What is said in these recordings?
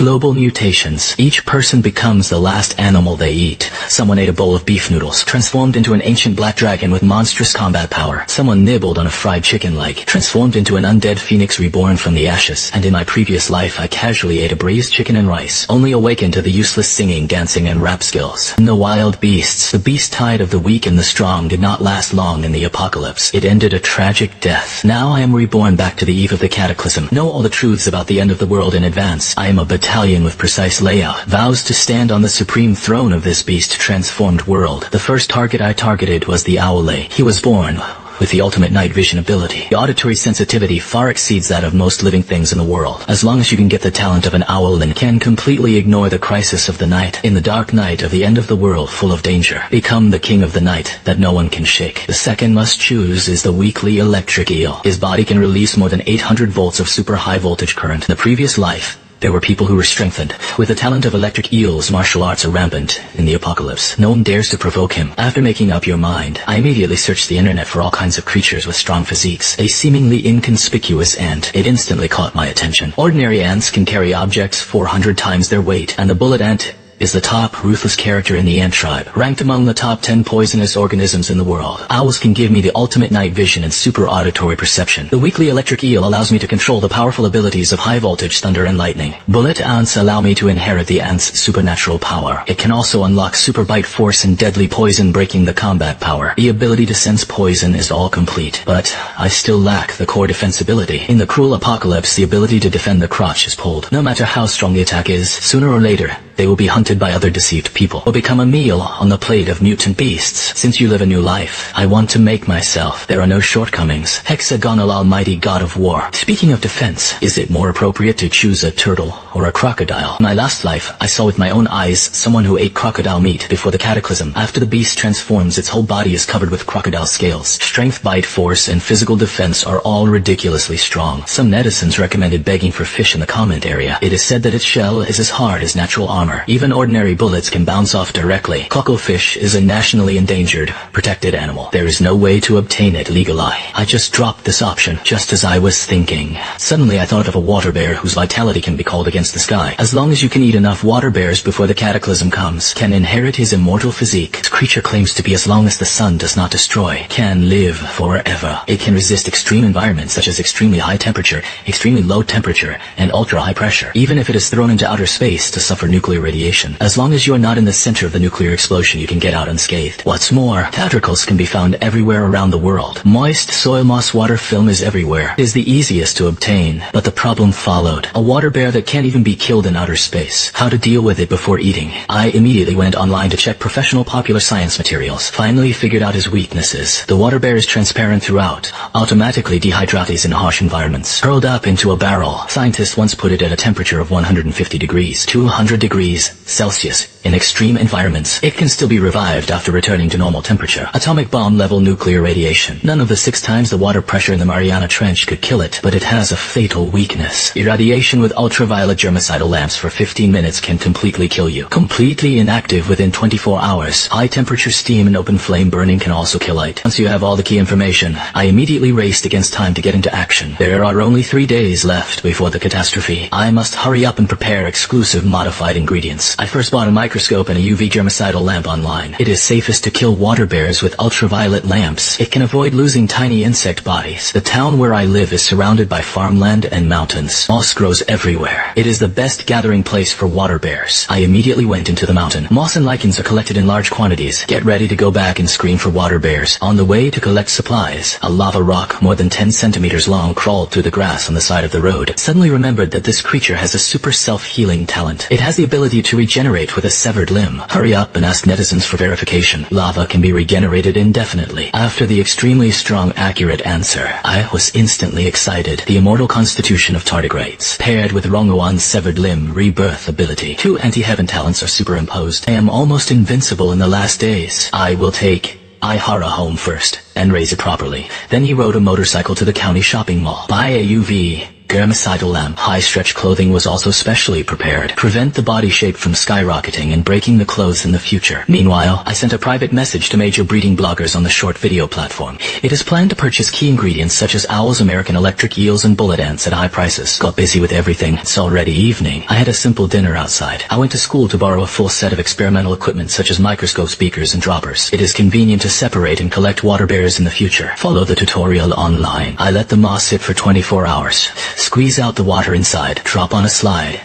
Global mutations. Each person becomes the last animal they eat. Someone ate a bowl of beef noodles, transformed into an ancient black dragon with monstrous combat power. Someone nibbled on a fried chicken leg, transformed into an undead phoenix reborn from the ashes. And in my previous life, I casually ate a braised chicken and rice, only awakened to the useless singing, dancing, and rap skills. And the wild beasts. The beast tide of the weak and the strong did not last long in the apocalypse. It ended a tragic death. Now I am reborn back to the eve of the cataclysm. Know all the truths about the end of the world in advance. I am a battalion with precise layout, vows to stand on the supreme throne of this beast-transformed world. The first target I targeted was the owlet. He was born with the ultimate night vision ability. The auditory sensitivity far exceeds that of most living things in the world. As long as you can get the talent of an owl and can completely ignore the crisis of the night, in the dark night of the end of the world full of danger, become the king of the night that no one can shake. The second must choose is the weakly electric eel. His body can release more than 800 volts of super high voltage current. In the previous life, there were people who were strengthened. With the talent of electric eels, martial arts are rampant in the apocalypse. No one dares to provoke him. After making up your mind, I immediately searched the internet for all kinds of creatures with strong physiques. A seemingly inconspicuous ant. It instantly caught my attention. Ordinary ants can carry objects 400 times their weight, and the bullet ant is the top ruthless character in the ant tribe, ranked among the top 10 poisonous organisms in the world. Owls can give me the ultimate night vision and super auditory perception. The weakly electric eel allows me to control the powerful abilities of high voltage thunder and lightning. Bullet ants allow me to inherit the ant's supernatural power. It can also unlock super bite force and deadly poison, breaking the combat power. The ability to sense poison is all complete, but I still lack the core defensibility. In the cruel apocalypse, the ability to defend the crotch is pulled. No matter how strong the attack is, sooner or later, they will be hunted by other deceived people, or become a meal on the plate of mutant beasts. Since you live a new life, I want to make myself. There are no shortcomings. Hexagonal almighty god of war. Speaking of defense, is it more appropriate to choose a turtle or a crocodile? In my last life, I saw with my own eyes someone who ate crocodile meat before the cataclysm. After the beast transforms, its whole body is covered with crocodile scales. Strength, bite force, and physical defense are all ridiculously strong. Some netizens recommended begging for fish in the comment area. It is said that its shell is as hard as natural armor. Even ordinary bullets can bounce off directly. Cocklefish is a nationally endangered, protected animal. There is no way to obtain it legally. I just dropped this option, just as I was thinking. Suddenly I thought of a water bear whose vitality can be called against the sky. As long as you can eat enough water bears before the cataclysm comes, can inherit his immortal physique. This creature claims to be as long as the sun does not destroy, can live forever. It can resist extreme environments such as extremely high temperature, extremely low temperature, and ultra high pressure, even if it is thrown into outer space to suffer nuclear radiation. As long as you are not in the center of the nuclear explosion, you can get out unscathed. What's more, tadroles can be found everywhere around the world. Moist soil moss water film is everywhere. It is the easiest to obtain, but the problem followed. A water bear that can't even be killed in outer space. How to deal with it before eating? I immediately went online to check professional popular science materials. Finally figured out his weaknesses. The water bear is transparent throughout, automatically dehydrates in harsh environments. Curled up into a barrel, scientists once put it at a temperature of 150 degrees, 200 degrees Celsius. In extreme environments, it can still be revived after returning to normal temperature. Atomic bomb level nuclear radiation. None of the 6 times the water pressure in the Mariana Trench could kill it, but it has a fatal weakness. Irradiation with ultraviolet germicidal lamps for 15 minutes can completely kill you. Completely inactive within 24 hours. High temperature steam and open flame burning can also kill it. Once you have all the key information, I immediately raced against time to get into action. There are only 3 days left before the catastrophe. I must hurry up and prepare exclusive modified ingredients. I first bought a microscope and a UV germicidal lamp online. It is safest to kill water bears with ultraviolet lamps. It can avoid losing tiny insect bodies. The town where I live is surrounded by farmland and mountains. Moss grows everywhere. It is the best gathering place for water bears. I immediately went into the mountain. Moss and lichens are collected in large quantities. Get ready to go back and screen for water bears. On the way to collect supplies, a lava rock more than 10 centimeters long crawled through the grass on the side of the road. Suddenly remembered that this creature has a super self-healing talent. It has the ability to regenerate with a severed limb. Hurry up and ask netizens for verification. Lava can be regenerated indefinitely. After the extremely strong, accurate answer, I was instantly excited. The immortal constitution of tardigrades, paired with Rongoan's severed limb rebirth ability. 2 anti-heaven talents are superimposed. I am almost invincible in the last days. I will take Ihara home first and raise it properly. Then he rode a motorcycle to the county shopping mall. Buy a UV germicidal lamp. High-stretch clothing was also specially prepared. Prevent the body shape from skyrocketing and breaking the clothes in the future. Meanwhile, I sent a private message to major breeding bloggers on the short video platform. It is planned to purchase key ingredients such as owls, American electric eels, and bullet ants at high prices. Got busy with everything. It's already evening. I had a simple dinner outside. I went to school to borrow a full set of experimental equipment such as microscopes, beakers, and droppers. It is convenient to separate and collect water bears in the future. Follow the tutorial online. I let the moss sit for 24 hours. Squeeze out the water inside. Drop on a slide.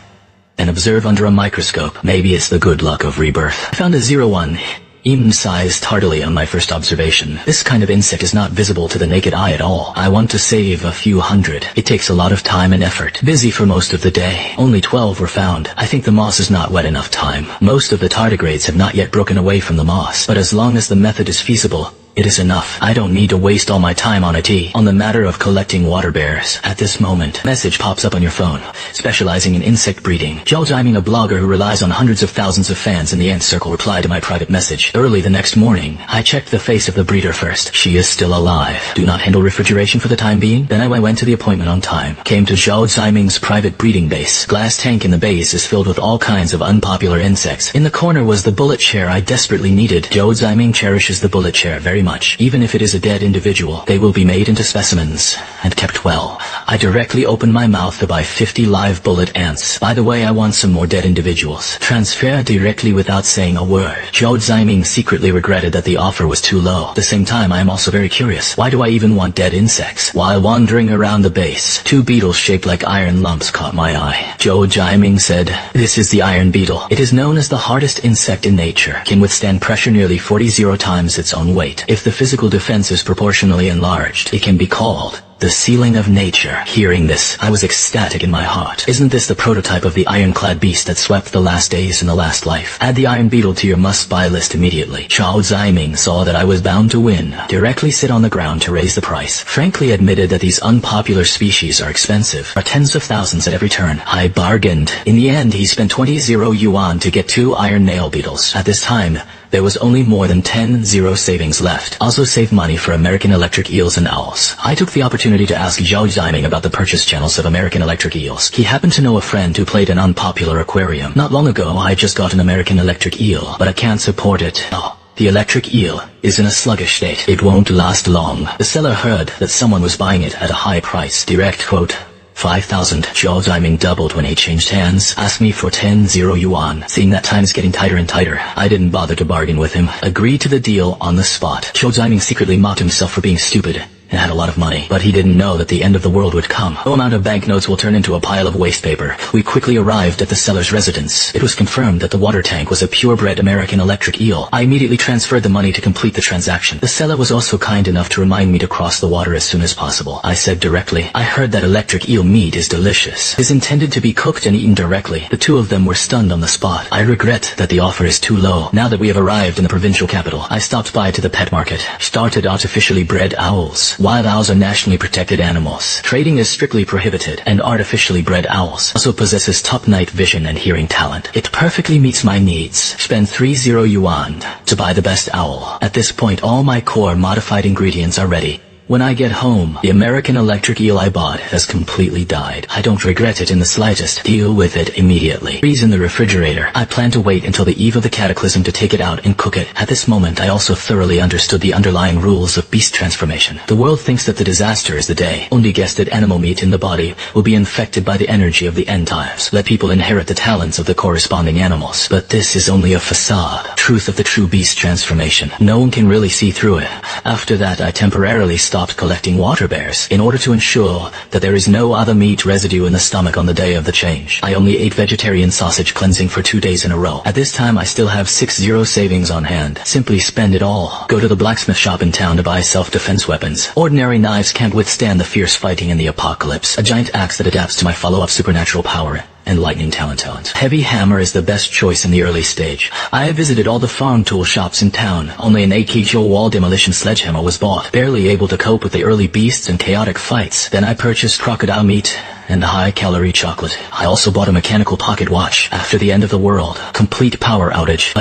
And observe under a microscope. Maybe it's the good luck of rebirth. I found a 01 even-sized tartally on my first observation. This kind of insect is not visible to the naked eye at all. I want to save a few hundred. It takes a lot of time and effort. Busy for most of the day. Only 12 were found. I think the moss is not wet enough time. Most of the tardigrades have not yet broken away from the moss. But as long as the method is feasible, it is enough. I don't need to waste all my time on it. On the matter of collecting water bears. At this moment, message pops up on your phone. Specializing in insect breeding. Zhao Jiaming, a blogger who relies on hundreds of thousands of fans in the ant circle, replied to my private message. Early the next morning, I checked the face of the breeder first. She is still alive. Do not handle refrigeration for the time being. Then I went to the appointment on time. Came to Zhao Jiaming's private breeding base. Glass tank in the base is filled with all kinds of unpopular insects. In the corner was the bullet chair I desperately needed. Zhao Jiaming cherishes the bullet chair very much. Even if it is a dead individual, they will be made into specimens and kept well. I directly opened my mouth to buy 50 live bullet ants. By the way, I want some more dead individuals. Transfer directly without saying a word. Zhao Jiaming secretly regretted that the offer was too low. At the same time, I am also very curious. Why do I even want dead insects? While wandering around the base, 2 beetles shaped like iron lumps caught my eye. Zhao Jiaming said, "This is the iron beetle. It is known as the hardest insect in nature. Can withstand pressure nearly 40 times its own weight. If the physical defense is proportionally enlarged, it can be called the ceiling of nature." Hearing this, I was ecstatic in my heart. Isn't this the prototype of the ironclad beast that swept the last days in the last life? Add the iron beetle to your must-buy list immediately. Zhao Jiaming saw that I was bound to win. Directly sit on the ground to raise the price. Frankly admitted that these unpopular species are expensive. Are tens of thousands at every turn. I bargained. In the end, he spent 20 yuan to get 2 iron nail beetles. At this time, there was only more than 10 savings left. Also saved money for American electric eels and owls. I took the opportunity to ask Zhao Jiaming about the purchase channels of American electric eels. He happened to know a friend who played an unpopular aquarium. Not long ago, I just got an American electric eel, but I can't support it. Oh. The electric eel is in a sluggish state. It won't last long. The seller heard that someone was buying it at a high price. Direct quote, 5,000. Zhao Jiaming doubled when he changed hands. Asked me for 10 yuan. Seeing that time is getting tighter and tighter, I didn't bother to bargain with him. Agreed to the deal on the spot. Zhao Jiaming secretly mocked himself for being stupid and had a lot of money, but he didn't know that the end of the world would come. No amount of banknotes will turn into a pile of waste paper. We quickly arrived at the seller's residence. It was confirmed that the water tank was a purebred American electric eel. I immediately transferred the money to complete the transaction. The seller was also kind enough to remind me to cross the water as soon as possible. I said directly, "I heard that electric eel meat is delicious. It is intended to be cooked and eaten directly." The 2 of them were stunned on the spot. I regret that the offer is too low. Now that we have arrived in the provincial capital, I stopped by to the pet market. Started artificially bred owls. Wild owls are nationally protected animals. Trading is strictly prohibited, and artificially bred owls also possesses top night vision and hearing talent. It perfectly meets my needs. Spend 30 yuan to buy the best owl. At this point, all my core modified ingredients are ready. When I get home, the American electric eel I bought has completely died. I don't regret it in the slightest. Deal with it immediately. Freeze in the refrigerator. I plan to wait until the eve of the cataclysm to take it out and cook it. At this moment, I also thoroughly understood the underlying rules of beast transformation. The world thinks that the disaster is the day. Only guess that animal meat in the body will be infected by the energy of the end times. Let people inherit the talents of the corresponding animals. But this is only a facade. Truth of the true beast transformation. No one can really see through it. After that, I temporarily stopped collecting water bears in order to ensure that there is no other meat residue in the stomach on the day of the change. I only ate vegetarian sausage cleansing for 2 days in a row. At this time, I still have 60 savings on hand. Simply spend it all. Go to the blacksmith shop in town to buy self-defense weapons. Ordinary knives can't withstand the fierce fighting in the apocalypse. A giant axe that adapts to my follow-up supernatural power and lightning talent. Heavy hammer is the best choice in the early stage. I have visited all the farm tool shops in town. Only an 8 kg wall demolition sledgehammer was bought. Barely able to cope with the early beasts and chaotic fights. Then I purchased crocodile meat and high-calorie chocolate. I also bought a mechanical pocket watch. After the end of the world, complete power outage.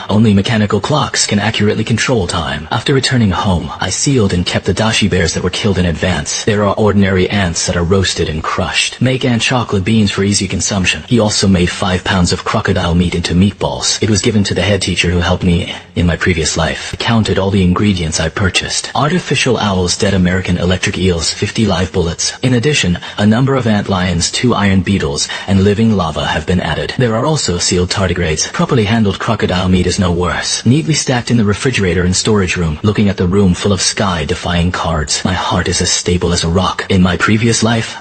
Only mechanical clocks can accurately control time. After returning home, I sealed and kept the dashi bears that were killed in advance. There are ordinary ants that are roasted and crushed. Make ant chocolate beans for easy consumption. He also made 5 pounds of crocodile meat into meatballs. It was given to the head teacher who helped me in my previous life. I counted all the ingredients I purchased. Artificial owls, dead American electric eels, 50 live bullets. In addition, a number of ant lions, 2 iron beetles, and living lava have been added. There are also sealed tardigrades. Properly handled crocodile meat is no worse. Neatly stacked in the refrigerator and storage room, looking at the room full of sky-defying cards. My heart is as stable as a rock. In my previous life,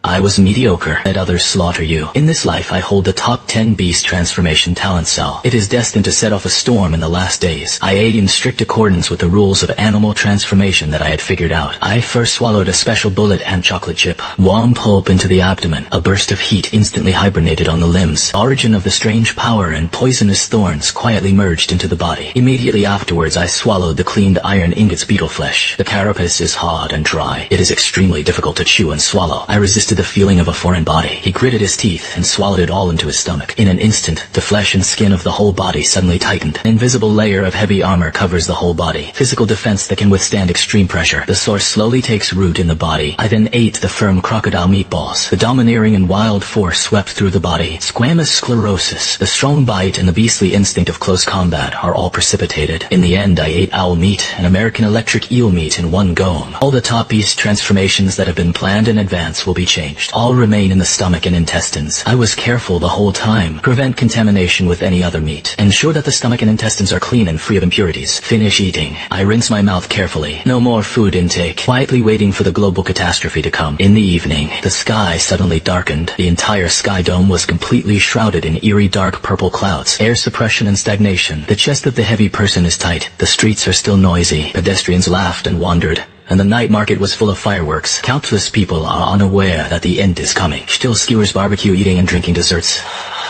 I was mediocre. Let others slaughter you. In this life, I hold the top 10 beast transformation talent cell. It is destined to set off a storm in the last days. I ate in strict accordance with the rules of animal transformation that I had figured out. I first swallowed a special bullet and chocolate chip. Warm pulp into the abdomen. A burst of heat instantly hibernated on the limbs. Origin of the strange power and poisonous thorns quietly merged into the body. Immediately afterwards, I swallowed the cleaned iron ingot's beetle flesh. The carapace is hard and dry. It is extremely difficult to chew and swallow. I resisted the feeling of a foreign body. He gritted his teeth and swallowed it all into his stomach. In an instant, the flesh and skin of the whole body suddenly tightened. An invisible layer of heavy armor covers the whole body. Physical defense that can withstand extreme pressure. The source slowly takes root in the body. I then ate the firm crocodile meatballs. The domineering and wild force swept through the body. Squamous sclerosis, the strong bite, and the beastly instinct of close combat are all precipitated. In the end, I ate owl meat and American electric eel meat in one go. All the top beast transformations that have been planned in advance will be changed. All remain in the stomach and intestines. I was careful the whole time. Prevent contamination with any other meat. Ensure that the stomach and intestines are clean and free of impurities. Finish eating. I rinse my mouth carefully. No more food intake. Quietly waiting for the global catastrophe to come. In the evening, the sky suddenly darkened. The entire sky dome was completely shrouded in eerie dark purple clouds. Air suppression and stagnation. The chest of the heavy person is tight. The streets are still noisy. Pedestrians laughed and wandered. And the night market was full of fireworks. Countless people are unaware that the end is coming. Still skewers barbecue eating and drinking desserts.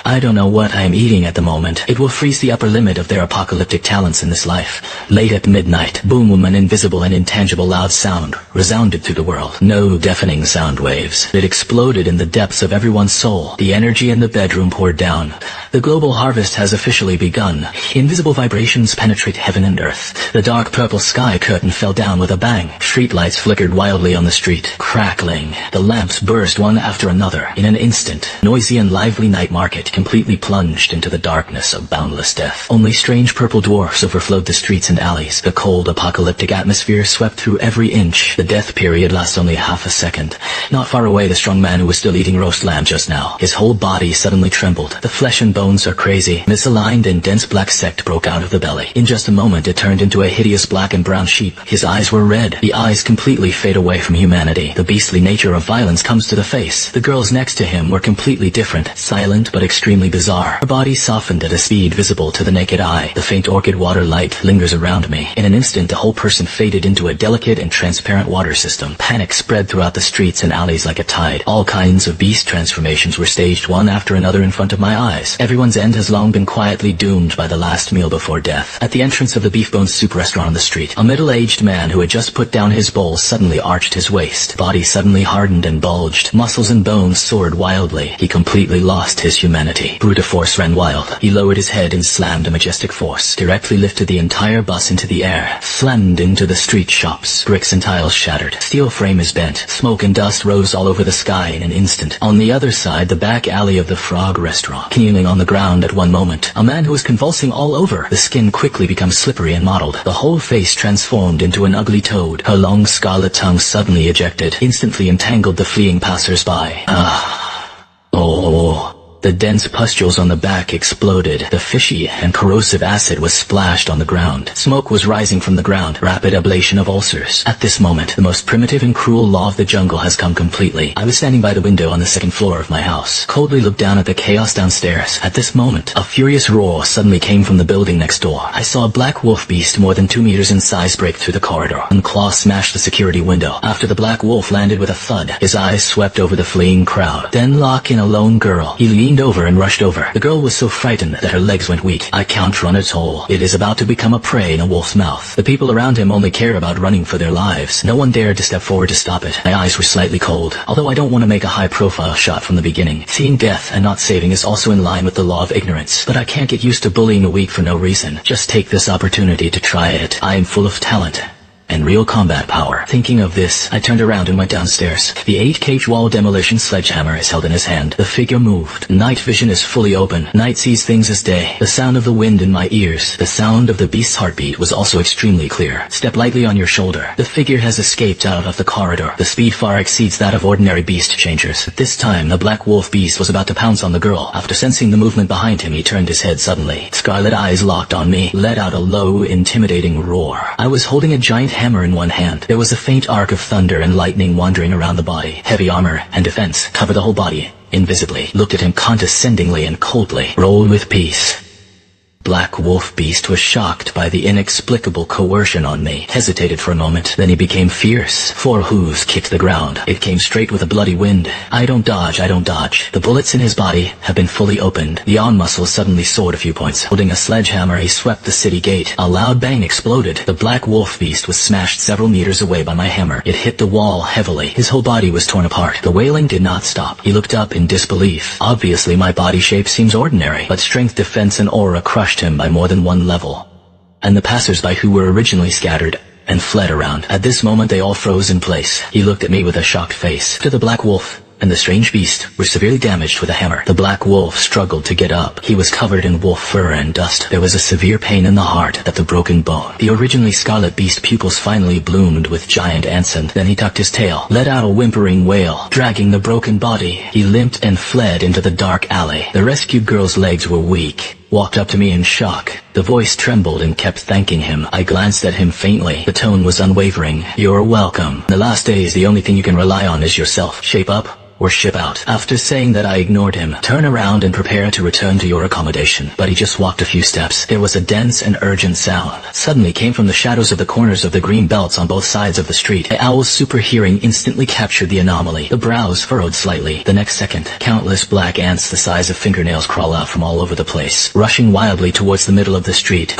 I don't know what I am eating at the moment. It will freeze the upper limit of their apocalyptic talents in this life. Late at midnight, boom, an invisible and intangible loud sound resounded through the world. No deafening sound waves. It exploded in the depths of everyone's soul. The energy in the bedroom poured down. The global harvest has officially begun. Invisible vibrations penetrate heaven and earth. The dark purple sky curtain fell down with a bang. Streetlights flickered wildly on the street, crackling. The lamps burst one after another. In an instant, noisy and lively night market completely plunged into the darkness of boundless death. Only strange purple dwarfs overflowed the streets and alleys. The cold, apocalyptic atmosphere swept through every inch. The death period lasts only half a second. Not far away, the strong man who was still eating roast lamb just now. His whole body suddenly trembled. The flesh and bones are crazy. Misaligned and dense black sect broke out of the belly. In just a moment, it turned into a hideous black and brown sheep. His eyes were red. The eyes completely fade away from humanity. The beastly nature of violence comes to the face. The girls next to him were completely different. Silent but extremely bizarre. Her body softened at a speed visible to the naked eye. The faint orchid water light lingers around me. In an instant, the whole person faded into a delicate and transparent water system. Panic spread throughout the streets and alleys like a tide. All kinds of beast transformations were staged one after another in front of my eyes. Everyone's end has long been quietly doomed by the last meal before death. At the entrance of the Beef Bones Soup restaurant on the street, a middle-aged man who had just put down his bowl suddenly arched his waist. Body suddenly hardened and bulged. Muscles and bones soared wildly. He completely lost his humanity. Brute force ran wild. He lowered his head and slammed a majestic force. Directly lifted the entire bus into the air. Slammed into the street shops. Bricks and tiles shattered. Steel frame is bent. Smoke and dust rose all over the sky in an instant. On the other side, the back alley of the Frog restaurant. Kneeling on the ground at one moment, a man who was convulsing all over. The skin quickly becomes slippery and mottled. The whole face transformed into an ugly toad. Her long scarlet tongue suddenly ejected, instantly entangled the fleeing passers-by. The dense pustules on the back exploded. The fishy and corrosive acid was splashed on the ground. Smoke was rising from the ground. Rapid ablation of ulcers. At this moment, the most primitive and cruel law of the jungle has come completely. I was standing by the window on the second floor of my house. Coldly looked down at the chaos downstairs. At this moment, a furious roar suddenly came from the building next door. I saw a black wolf beast more than 2 meters in size break through the corridor. One claw smashed the security window. After the black wolf landed with a thud, his eyes swept over the fleeing crowd. Then lock in a lone girl. He leaned leaned over and rushed over. The girl was so frightened that her legs went weak. I can't run at all. It is about to become a prey in a wolf's mouth. The people around him only care about running for their lives. No one dared to step forward to stop it. My eyes were slightly cold. Although I don't want to make a high-profile shot from the beginning, seeing death and not saving is also in line with the law of ignorance. But I can't get used to bullying the weak for no reason. Just take this opportunity to try it. I am full of talent and real combat power. Thinking of this, I turned around and went downstairs. The 8-cage wall demolition sledgehammer is held in his hand. The figure moved. Night vision is fully open. Night sees things as day. The sound of the wind in my ears, the sound of the beast's heartbeat was also extremely clear. Step lightly on your shoulder. The figure has escaped out of the corridor. The speed far exceeds that of ordinary beast changers. This time, the black wolf beast was about to pounce on the girl. After sensing the movement behind him, he turned his head suddenly. Scarlet eyes locked on me, let out a low, intimidating roar. I was holding a giant hammer in one hand. There was a faint arc of thunder and lightning wandering around the body. Heavy armor and defense cover the whole body, invisibly. Looked at him condescendingly and coldly. Roll with peace. Black wolf beast was shocked by the inexplicable coercion on me. Hesitated for a moment, then he became fierce. 4 hooves kicked the ground. It came straight with a bloody wind. I don't dodge. The bullets in his body have been fully opened. The arm muscles suddenly soared a few points. Holding a sledgehammer, he swept the city gate. A loud bang exploded. The black wolf beast was smashed several meters away by my hammer. It hit the wall heavily. His whole body was torn apart. The wailing did not stop. He looked up in disbelief. Obviously, my body shape seems ordinary, but strength, defense, and aura crushed him by more than one level. And the passers-by who were originally scattered and fled around. At this moment they all froze in place. He looked at me with a shocked face. To the black wolf and the strange beast were severely damaged with a hammer. The black wolf struggled to get up. He was covered in wolf fur and dust. There was a severe pain in the heart at the broken bone. The originally scarlet beast pupils finally bloomed with giant ants, and then he tucked his tail, let out a whimpering wail, dragging the broken body. He limped and fled into the dark alley. The rescued girl's legs were weak. Walked up to me in shock. The voice trembled and kept thanking him. I glanced at him faintly. The tone was unwavering. You're welcome. The last days, the only thing you can rely on is yourself. Shape up or ship out. After saying that, I ignored him. Turn around and prepare to return to your accommodation. But he just walked a few steps. There was a dense and urgent sound. Suddenly came from the shadows of the corners of the green belts on both sides of the street. The owl's super hearing instantly captured the anomaly. The brows furrowed slightly. The next second, countless black ants the size of fingernails crawl out from all over the place, rushing wildly towards the middle of the street.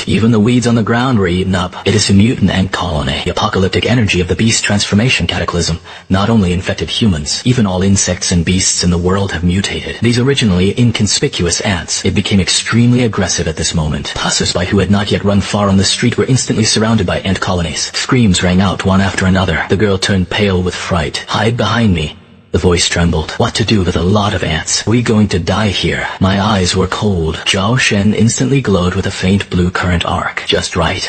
Even the weeds on the ground were eaten up. It is a mutant ant colony. The apocalyptic energy of the beast transformation cataclysm not only infected humans, even all insects and beasts in the world have mutated. These originally inconspicuous ants, it became extremely aggressive at this moment. Passers-by who had not yet run far on the street were instantly surrounded by ant colonies. Screams rang out one after another. The girl turned pale with fright. Hide behind me. The voice trembled. What to do with a lot of ants? We going to die here. My eyes were cold. Zhao Shen instantly glowed with a faint blue current arc. Just right.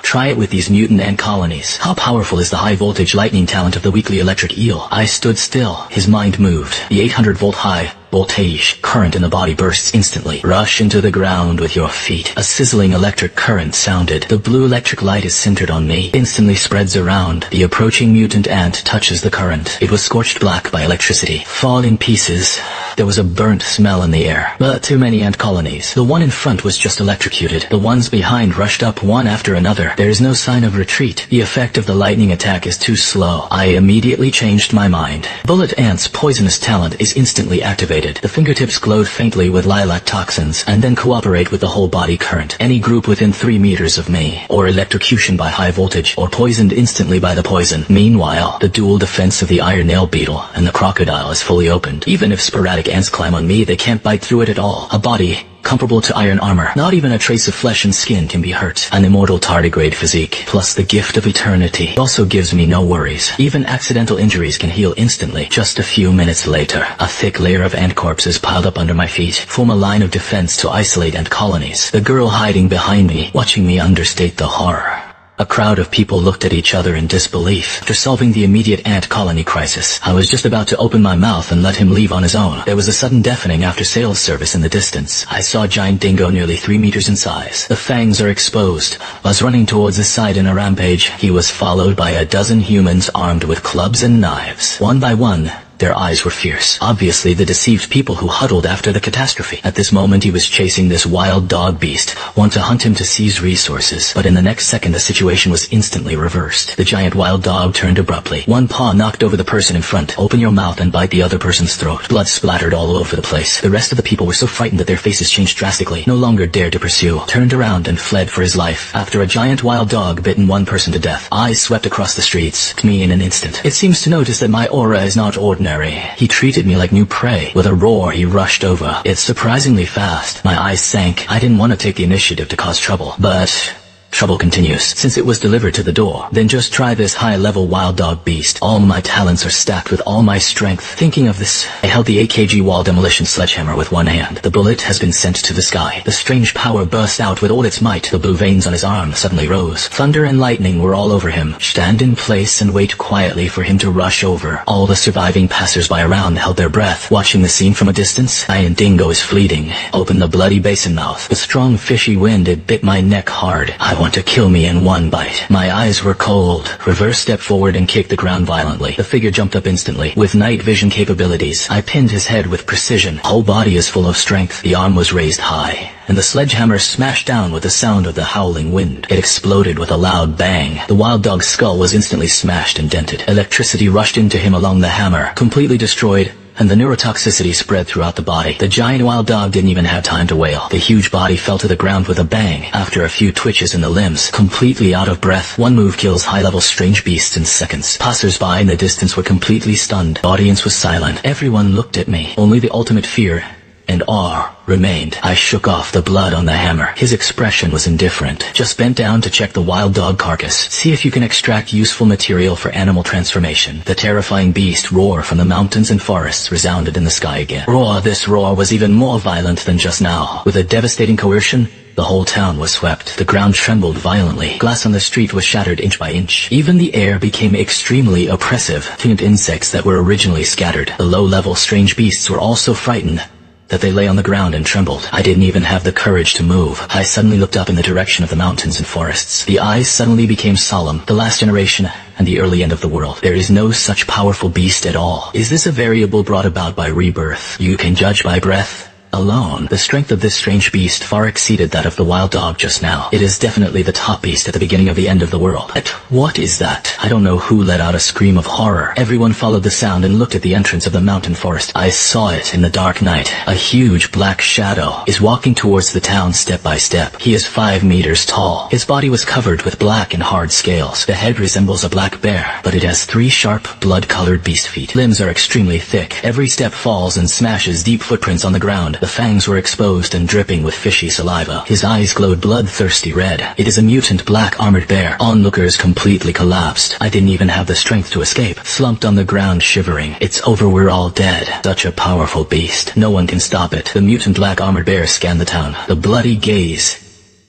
Try it with these mutant ant colonies. How powerful is the high-voltage lightning talent of the weakly electric eel? I stood still. His mind moved. The 800-volt high voltage current in the body bursts instantly. Rush into the ground with your feet. A sizzling electric current sounded. The blue electric light is centered on me. Instantly spreads around. The approaching mutant ant touches the current. It was scorched black by electricity. Fall in pieces. There was a burnt smell in the air. But too many ant colonies. The one in front was just electrocuted. The ones behind rushed up one after another. There is no sign of retreat. The effect of the lightning attack is too slow. I immediately changed my mind. Bullet Ant's poisonous talent is instantly activated. The fingertips glowed faintly with lilac toxins, and then cooperate with the whole body current. Any group within 3 meters of me, or electrocution by high voltage, or poisoned instantly by the poison. Meanwhile, the dual defense of the iron nail beetle and the crocodile is fully opened. Even if sporadic ants climb on me, they can't bite through it at all. A body comparable to iron armor. Not even a trace of flesh and skin can be hurt. An immortal tardigrade physique, plus the gift of eternity, also gives me no worries. Even accidental injuries can heal instantly. Just a few minutes later, a thick layer of ant corpses piled up under my feet form a line of defense to isolate ant colonies. The girl hiding behind me, watching me understate the horror. A crowd of people looked at each other in disbelief. After solving the immediate ant colony crisis, I was just about to open my mouth and let him leave on his own. There was a sudden deafening after-sales service in the distance. I saw a giant dingo nearly 3 meters in size. The fangs are exposed. Was running towards his side in a rampage. He was followed by a dozen humans armed with clubs and knives. One by one, Their eyes were fierce, obviously the deceived people who huddled after the catastrophe. At this moment he was chasing this wild dog beast, want to hunt him to seize resources, but in the next second the situation was instantly reversed. The giant wild dog turned abruptly. One paw knocked over the person in front. Open your mouth and bite the other person's throat. Blood splattered all over the place. The rest of the people were so frightened that their faces changed drastically, no longer dared to pursue, turned around and fled for his life. After a giant wild dog bitten one person to death, eyes swept across the streets, to me in an instant. It seems to notice that my aura is not ordinary. He treated me like new prey. With a roar, he rushed over. It's surprisingly fast. My eyes sank. I didn't want to take the initiative to cause trouble, but trouble continues, since it was delivered to the door. Then just try this high-level wild dog beast. All my talents are stacked with all my strength. Thinking of this, I held the 8 kg wall demolition sledgehammer with one hand. The bullet has been sent to the sky. The strange power burst out with all its might. The blue veins on his arm suddenly rose. Thunder and lightning were all over him. Stand in place and wait quietly for him to rush over. All the surviving passers-by around held their breath, watching the scene from a distance. Iron Dingo is fleeting. Open the bloody basin mouth. With strong fishy wind, it bit my neck hard. I want to kill me in one bite. My eyes were cold. Reverse step forward and kicked the ground violently. The figure jumped up instantly. With night vision capabilities, I pinned his head with precision. Whole body is full of strength. The arm was raised high, and the sledgehammer smashed down with the sound of the howling wind. It exploded with a loud bang. The wild dog's skull was instantly smashed and dented. Electricity rushed into him along the hammer, completely destroyed, and the neurotoxicity spread throughout the body. The giant wild dog didn't even have time to wail. The huge body fell to the ground with a bang. After a few twitches in the limbs, completely out of breath, one move kills high-level strange beasts in seconds. Passers-by in the distance were completely stunned. The audience was silent. Everyone looked at me. Only the ultimate fear and awe remained. I shook off the blood on the hammer. His expression was indifferent. Just bent down to check the wild dog carcass. See if you can extract useful material for animal transformation. The terrifying beast roar from the mountains and forests resounded in the sky again. This roar was even more violent than just now. With a devastating coercion, the whole town was swept. The ground trembled violently. Glass on the street was shattered inch by inch. Even the air became extremely oppressive. Faint insects that were originally scattered. The low-level strange beasts were also frightened that they lay on the ground and trembled. I didn't even have the courage to move. I suddenly looked up in the direction of the mountains and forests. The eyes suddenly became solemn. The last generation and the early end of the world. There is no such powerful beast at all. Is this a variable brought about by rebirth? You can judge by breath alone. The strength of this strange beast far exceeded that of the wild dog just now. It is definitely the top beast at the beginning of the end of the world. But what is that? I don't know who let out a scream of horror. Everyone followed the sound and looked at the entrance of the mountain forest. I saw it in the dark night. A huge black shadow is walking towards the town step by step. He is 5 meters tall. His body was covered with black and hard scales. The head resembles a black bear, but it has 3 sharp, blood-colored beast feet. Limbs are extremely thick. Every step falls and smashes deep footprints on the ground. The fangs were exposed and dripping with fishy saliva. His eyes glowed bloodthirsty red. It is a mutant black armored bear. Onlookers completely collapsed. I didn't even have the strength to escape. Slumped on the ground shivering. It's over, we're all dead. Such a powerful beast. No one can stop it. The mutant black armored bear scanned the town. The bloody gaze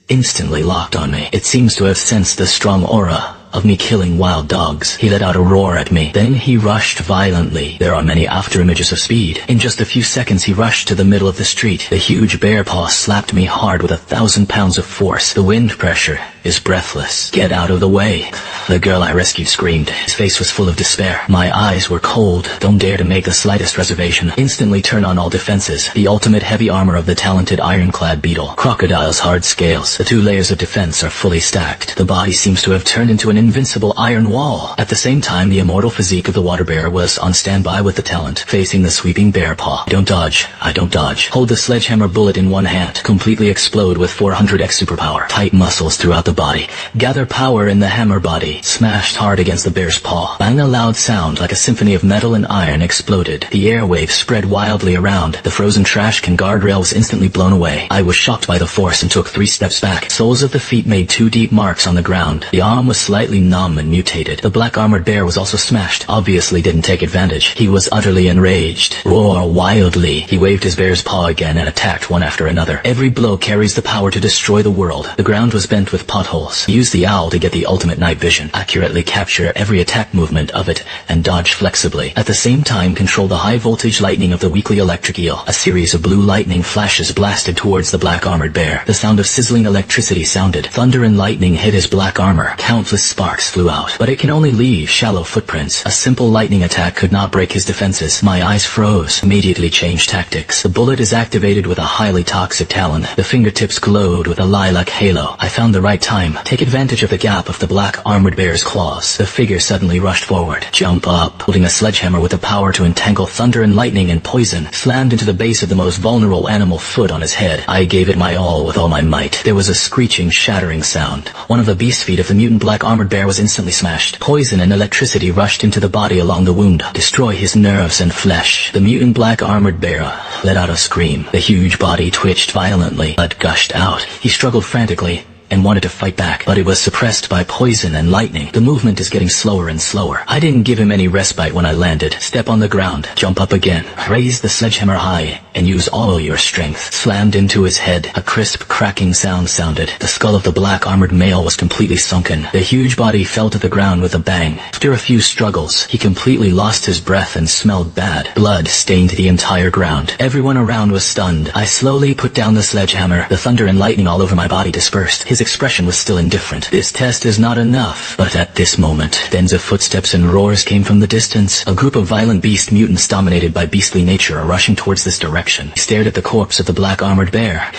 instantly locked on me. It seems to have sensed the strong aura of me killing wild dogs. He let out a roar at me. Then he rushed violently. There are many afterimages of speed. In just a few seconds he rushed to the middle of the street. The huge bear paw slapped me hard with 1,000 pounds of force. The wind pressure is breathless. Get out of the way. The girl I rescued screamed. His face was full of despair. My eyes were cold. Don't dare to make the slightest reservation. Instantly turn on all defenses. The ultimate heavy armor of the talented ironclad beetle. Crocodile's hard scales. The 2 layers of defense are fully stacked. The body seems to have turned into an invincible iron wall. At the same time, the immortal physique of the water bear was on standby with the talent, facing the sweeping bear paw. I don't dodge. Hold the sledgehammer bullet in one hand. Completely explode with 400x superpower. Tight muscles throughout the body. Gather power in the hammer body. Smashed hard against the bear's paw. Bang, a loud sound like a symphony of metal and iron exploded. The airwaves spread wildly around. The frozen trash can guardrail was instantly blown away. I was shocked by the force and took 3 steps back. Soles of the feet made 2 deep marks on the ground. The arm was slightly numb and mutated. The black armored bear was also smashed. Obviously didn't take advantage. He was utterly enraged. Roar wildly. He waved his bear's paw again and attacked one after another. Every blow carries the power to destroy the world. The ground was bent with paw potholes. Use the owl to get the ultimate night vision, accurately capture every attack movement of it, and dodge flexibly. At the same time, control the high-voltage lightning of the weakly electric eel. A series of blue lightning flashes blasted towards the black armored bear. The sound of sizzling electricity sounded. Thunder and lightning hit his black armor. Countless sparks flew out, but it can only leave shallow footprints. A simple lightning attack could not break his defenses. My eyes froze. Immediately changed tactics. The bullet is activated with a highly toxic talon. The fingertips glowed with a lilac halo. I found the right time. Take advantage of the gap of the black armored bear's claws. The figure suddenly rushed forward. Jump up, holding a sledgehammer with the power to entangle thunder and lightning and poison, slammed into the base of the most vulnerable animal foot on his head. I gave it my all with all my might. There was a screeching, shattering sound. One of the beast feet of the mutant black armored bear was instantly smashed. Poison and electricity rushed into the body along the wound, destroy his nerves and flesh. The mutant black armored bear let out a scream. The huge body twitched violently. Blood gushed out. He struggled frantically and wanted to fight back, but it was suppressed by poison and lightning. The movement is getting slower and slower. I didn't give him any respite when I landed. Step on the ground, jump up again, raise the sledgehammer high, and use all your strength. Slammed into his head. A crisp, cracking sound sounded. The skull of the black armored male was completely sunken. The huge body fell to the ground with a bang. After a few struggles, he completely lost his breath and smelled bad. Blood stained the entire ground. Everyone around was stunned. I slowly put down the sledgehammer. The thunder and lightning all over my body dispersed. His expression was still indifferent. This test is not enough. But at this moment, dens of footsteps and roars came from the distance. A group of violent beast mutants dominated by beastly nature are rushing towards this direction. He stared at the corpse of the black armored bear.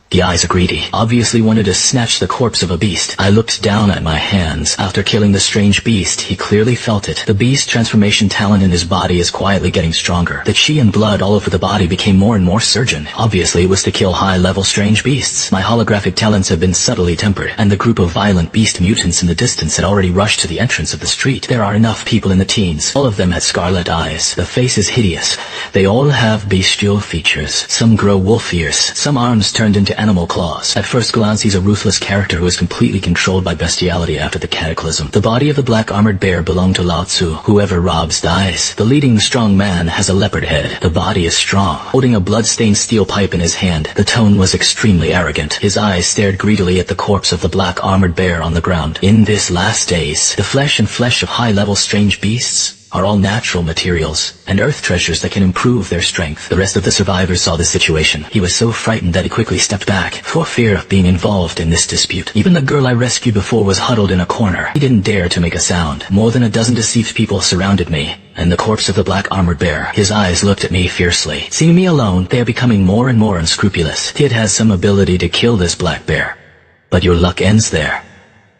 The eyes are greedy, obviously wanted to snatch the corpse of a beast. I looked down at my hands. After killing the strange beast, he clearly felt it. The beast transformation talent in his body is quietly getting stronger. The chi and blood all over the body became more and more surging. Obviously, it was to kill high-level strange beasts. My holographic talents have been subtly tempered, and the group of violent beast mutants in the distance had already rushed to the entrance of the street. There are enough people in the teens. All of them had scarlet eyes. The face is hideous. They all have bestial features. Some grow wolf ears. Some arms turned into animal claws. At first glance, he's a ruthless character who is completely controlled by bestiality after the cataclysm. The body of the black armored bear belonged to Lao Tzu. Whoever robs dies. The leading strong man has a leopard head. The body is strong, holding a blood-stained steel pipe in his hand. The tone was extremely arrogant. His eyes stared greedily at the corpse of the black armored bear on the ground. In this last days, the flesh and flesh of high-level strange beasts are all natural materials and earth treasures that can improve their strength. The rest of the survivors saw this situation. He was so frightened that he quickly stepped back for fear of being involved in this dispute. Even the girl I rescued before was huddled in a corner. He didn't dare to make a sound. More than a dozen deceived people surrounded me and the corpse of the black armored bear. His eyes looked at me fiercely. Seeing me alone, they are becoming more and more unscrupulous. Kid has some ability to kill this black bear, but your luck ends there.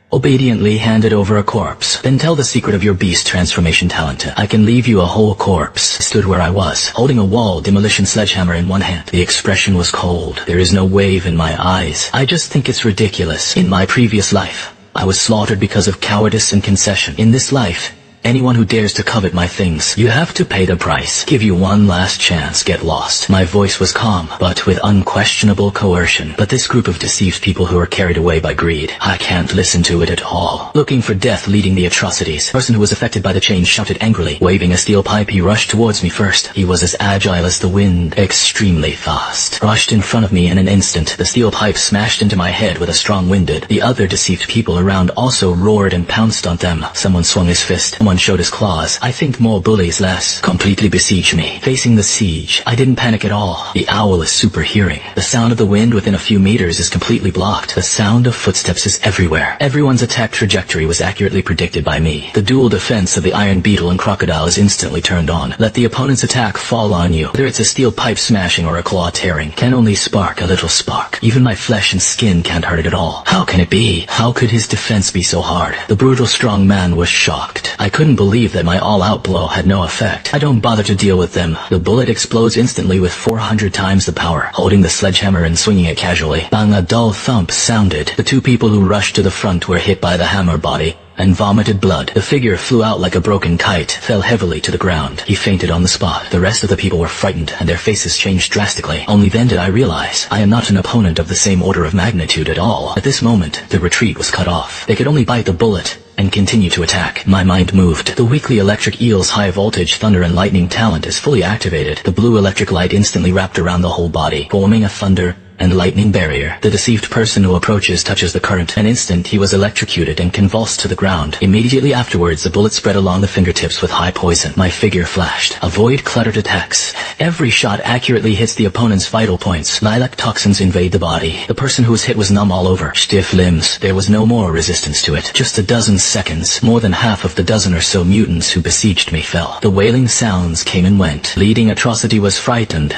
Obediently handed over a corpse. Then tell the secret of your beast transformation talent. I can leave you a whole corpse. Stood where I was, holding a wall demolition sledgehammer in one hand. The expression was cold. There is no wave in my eyes. I just think it's ridiculous. In my previous life, I was slaughtered because of cowardice and concession. In this life, anyone who dares to covet my things, you have to pay the price. Give you one last chance, get lost. My voice was calm, but with unquestionable coercion. But this group of deceived people who are carried away by greed, I can't listen to it at all. Looking for death leading the atrocities. Person who was affected by the change shouted angrily. Waving a steel pipe, he rushed towards me first. He was as agile as the wind, extremely fast. Rushed in front of me in an instant. The steel pipe smashed into my head with a strong wind. The other deceived people around also roared and pounced on them. Someone swung his fist. Someone showed his claws. I think more bullies less. Completely besieged me. Facing the siege, I didn't panic at all. The owl is super hearing. The sound of the wind within a few meters is completely blocked. The sound of footsteps is everywhere. Everyone's attack trajectory was accurately predicted by me. The dual defense of the iron beetle and crocodile is instantly turned on. Let the opponent's attack fall on you. Whether it's a steel pipe smashing or a claw tearing, can only spark a little spark. Even my flesh and skin can't hurt it at all. How can it be? How could his defense be so hard? The brutal strong man was shocked. I couldn't believe that my all-out blow had no effect. I don't bother to deal with them. The bullet explodes instantly with 400 times the power. Holding the sledgehammer and swinging it casually. Bang, a dull thump sounded. The two people who rushed to the front were hit by the hammer body and vomited blood. The figure flew out like a broken kite, fell heavily to the ground. He fainted on the spot. The rest of the people were frightened, and their faces changed drastically. Only then did I realize I am not an opponent of the same order of magnitude at all. At this moment, the retreat was cut off. They could only bite the bullet and continue to attack. My mind moved. The weakly electric eel's high-voltage thunder and lightning talent is fully activated. The blue electric light instantly wrapped around the whole body, forming a thunder and lightning barrier. The deceived person who approaches touches the current. An instant he was electrocuted and convulsed to the ground. Immediately afterwards the bullet spread along the fingertips with high poison. My figure flashed. Avoid cluttered attacks. Every shot accurately hits the opponent's vital points. Lilac toxins invade the body. The person who was hit was numb all over. Stiff limbs. There was no more resistance to it. Just a dozen seconds. More than half of the dozen or so mutants who besieged me fell. The wailing sounds came and went. Leading atrocity was frightened.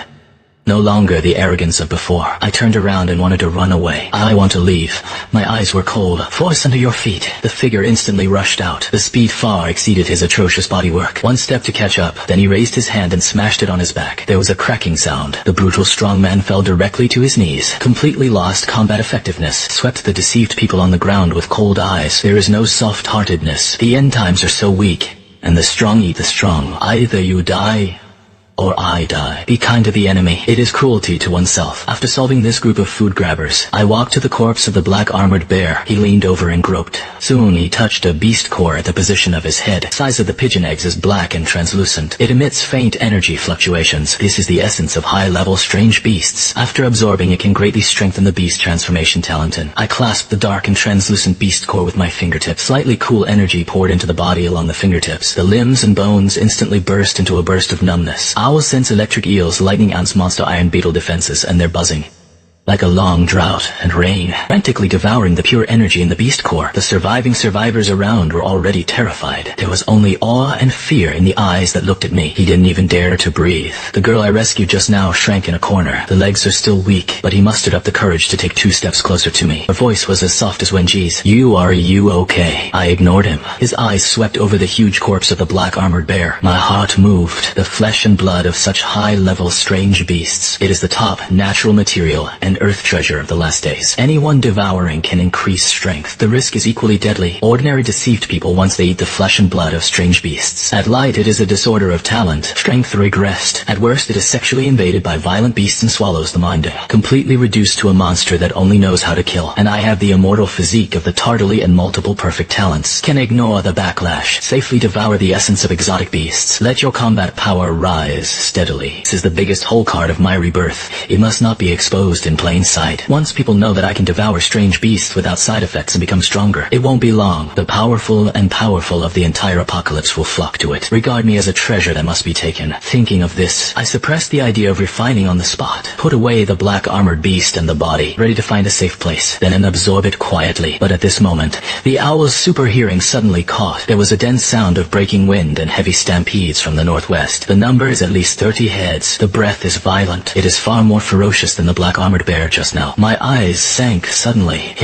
No longer the arrogance of before. I turned around and wanted to run away. I want to leave. My eyes were cold. Force under your feet. The figure instantly rushed out. The speed far exceeded his atrocious bodywork. One step to catch up, then he raised his hand and smashed it on his back. There was a cracking sound. The brutal strong man fell directly to his knees. Completely lost combat effectiveness. Swept the deceived people on the ground with cold eyes. There is no soft-heartedness. The end times are so weak, and the strong eat the strong. Either you die, or I die. Be kind to the enemy. It is cruelty to oneself. After solving this group of food grabbers, I walked to the corpse of the black armored bear. He leaned over and groped. Soon he touched a beast core at the position of his head. Size of the pigeon eggs is black and translucent. It emits faint energy fluctuations. This is the essence of high-level strange beasts. After absorbing, it can greatly strengthen the beast transformation talent. I clasped the dark and translucent beast core with my fingertips. Slightly cool energy poured into the body along the fingertips. The limbs and bones instantly burst into a burst of numbness. Owls sense electric eels, lightning ants, monster iron beetle defenses, and their buzzing. Like a long drought and rain, frantically devouring the pure energy in the beast core. The surviving survivors around were already terrified. There was only awe and fear in the eyes that looked at me. He didn't even dare to breathe. The girl I rescued just now shrank in a corner. The legs are still weak, but he mustered up the courage to take 2 steps closer to me. Her voice was as soft as Wenji's. You okay? I ignored him. His eyes swept over the huge corpse of the black armored bear. My heart moved. The flesh and blood of such high-level strange beasts. It is the top natural material and earth treasure of the last days. Anyone devouring can increase strength. The risk is equally deadly. Ordinary deceived people once they eat the flesh and blood of strange beasts. At light, it is a disorder of talent. Strength regressed. At worst, it is sexually invaded by violent beasts and swallows the mind. Completely reduced to a monster that only knows how to kill. And I have the immortal physique of the tardily and multiple perfect talents. Can ignore the backlash. Safely devour the essence of exotic beasts. Let your combat power rise steadily. This is the biggest hole card of my rebirth. It must not be exposed in plain sight. Once people know that I can devour strange beasts without side effects and become stronger, it won't be long. The powerful of the entire apocalypse will flock to it. Regard me as a treasure that must be taken. Thinking of this, I suppressed the idea of refining on the spot. Put away the black armored beast and the body, ready to find a safe place, then absorb it quietly. But at this moment, the owl's super hearing suddenly caught. There was a dense sound of breaking wind and heavy stampedes from the northwest. The number is at least 30 heads. The breath is violent. It is far more ferocious than the black armored bear just now. My eyes sank suddenly.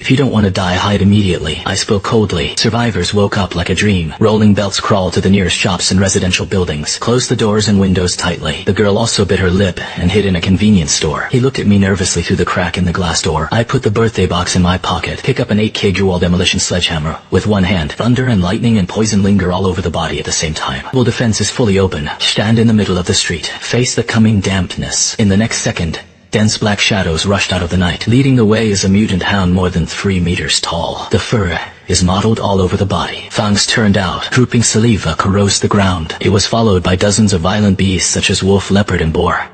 If you don't want to die, hide immediately. I spoke coldly. Survivors woke up like a dream. Rolling belts crawled to the nearest shops and residential buildings. Closed the doors and windows tightly. The girl also bit her lip and hid in a convenience store. He looked at me nervously through the crack in the glass door. I put the birthday box in my pocket. Pick up an 8 kg wall demolition sledgehammer. With one hand, thunder and lightning and poison linger all over the body at the same time. Well, defense is fully open. Stand in the middle of the street. Face the coming dampness. In the next second, dense black shadows rushed out of the night. Leading the way is a mutant hound more than 3 meters tall. The fur is mottled all over the body. Fangs turned out. Drooping saliva corrodes the ground. It was followed by dozens of violent beasts such as wolf, leopard, and boar.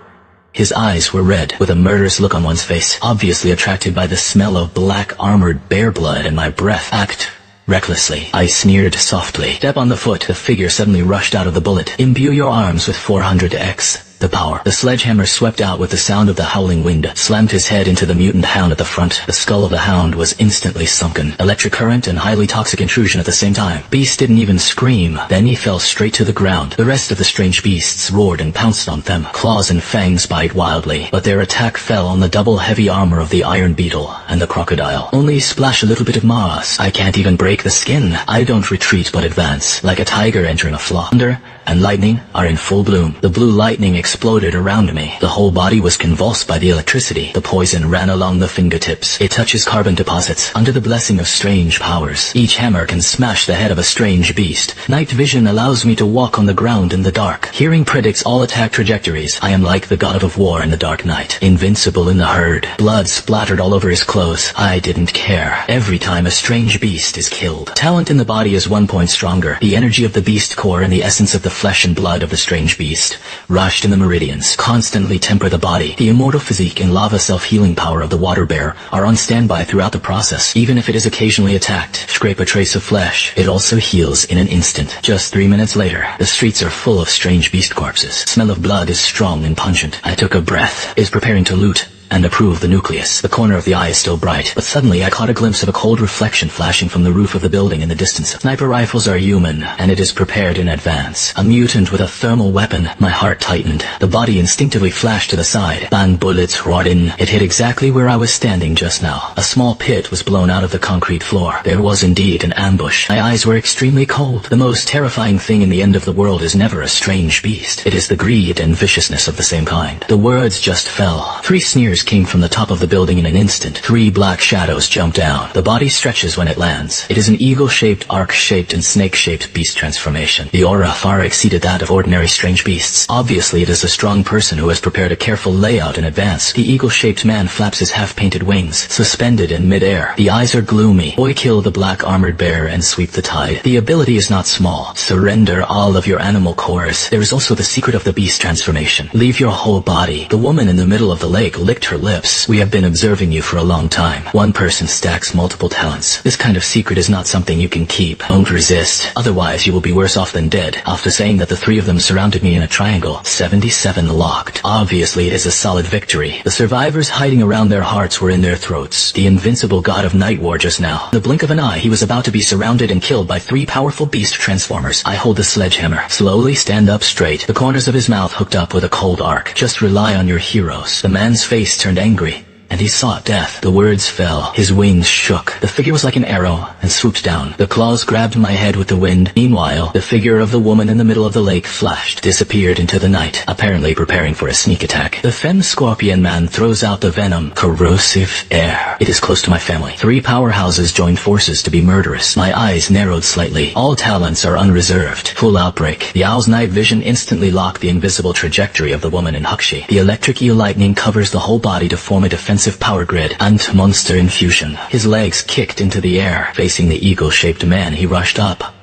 His eyes were red, with a murderous look on one's face, obviously attracted by the smell of black armored bear blood and my breath. Act recklessly. I sneered softly. Step on the foot. The figure suddenly rushed out of the bullet. Imbue your arms with 400x. The power. The sledgehammer swept out with the sound of the howling wind, slammed his head into the mutant hound at the front. The skull of the hound was instantly sunken. Electric current and highly toxic intrusion at the same time. Beast didn't even scream. Then he fell straight to the ground. The rest of the strange beasts roared and pounced on them. Claws and fangs bite wildly, but their attack fell on the double heavy armor of the iron beetle and the crocodile. Only splash a little bit of moss. I can't even break the skin. I don't retreat but advance, like a tiger entering a flock. Thunder and lightning are in full bloom. The blue lightning exploded around me. The whole body was convulsed by the electricity. The poison ran along the fingertips. It touches carbon deposits. Under the blessing of strange powers, each hammer can smash the head of a strange beast. Night vision allows me to walk on the ground in the dark. Hearing predicts all attack trajectories. I am like the god of war in the dark night, invincible in the herd. Blood splattered all over his clothes. I didn't care. Every time a strange beast is killed. Talent in the body is 1 point stronger. The energy of the beast core and the essence of the flesh and blood of the strange beast rushed in the the meridians, constantly temper the body. The immortal physique and lava self-healing power of the water bear are on standby throughout the process. Even if it is occasionally attacked, scrape a trace of flesh, it also heals in an instant. Just 3 minutes later, the streets are full of strange beast corpses. Smell of blood is strong and pungent. I took a breath, is preparing to loot and approve the nucleus. The corner of the eye is still bright, but suddenly I caught a glimpse of a cold reflection flashing from the roof of the building in the distance. Sniper rifles are human, and it is prepared in advance. A mutant with a thermal weapon. My heart tightened. The body instinctively flashed to the side. Bang, bullets roared in. It hit exactly where I was standing just now. A small pit was blown out of the concrete floor. There was indeed an ambush. My eyes were extremely cold. The most terrifying thing in the end of the world is never a strange beast. It is the greed and viciousness of the same kind. The words just fell. 3 sneers came from the top of the building in an instant. 3 black shadows jumped down. The body stretches when it lands. It is an eagle-shaped, arc-shaped, and snake-shaped beast transformation. The aura far exceeded that of ordinary strange beasts. Obviously, it is a strong person who has prepared a careful layout in advance. The eagle-shaped man flaps his half-painted wings, suspended in mid-air. The eyes are gloomy. Boy, kill the black armored bear and sweep the tide. The ability is not small. Surrender all of your animal cores. There is also the secret of the beast transformation. Leave your whole body. The woman in the middle of the lake licked her lips. We have been observing you for a long time. One person stacks multiple talents. This kind of secret is not something you can keep. Don't resist. Otherwise, you will be worse off than dead. After saying that, the 3 of them surrounded me in a triangle. 77 locked. Obviously, it is a solid victory. The survivors hiding around their hearts were in their throats. The invincible god of night war just now. In the blink of an eye, he was about to be surrounded and killed by 3 powerful beast transformers. I hold the sledgehammer. Slowly stand up straight. The corners of his mouth hooked up with a cold arc. Just rely on your heroes. The man's face turned angry, and he sought death. The words fell. His wings shook. The figure was like an arrow and swooped down. The claws grabbed my head with the wind. Meanwhile, the figure of the woman in the middle of the lake flashed, disappeared into the night, apparently preparing for a sneak attack. The femme scorpion man throws out the venom. Corrosive air. It is close to my family. 3 powerhouses joined forces to be murderous. My eyes narrowed slightly. All talents are unreserved. Full outbreak. The owl's night vision instantly locked the invisible trajectory of the woman in Huxi. The electric eel lightning covers the whole body to form a defensive power grid. Ant-monster infusion. His legs kicked into the air. Facing the eagle-shaped man, he rushed up.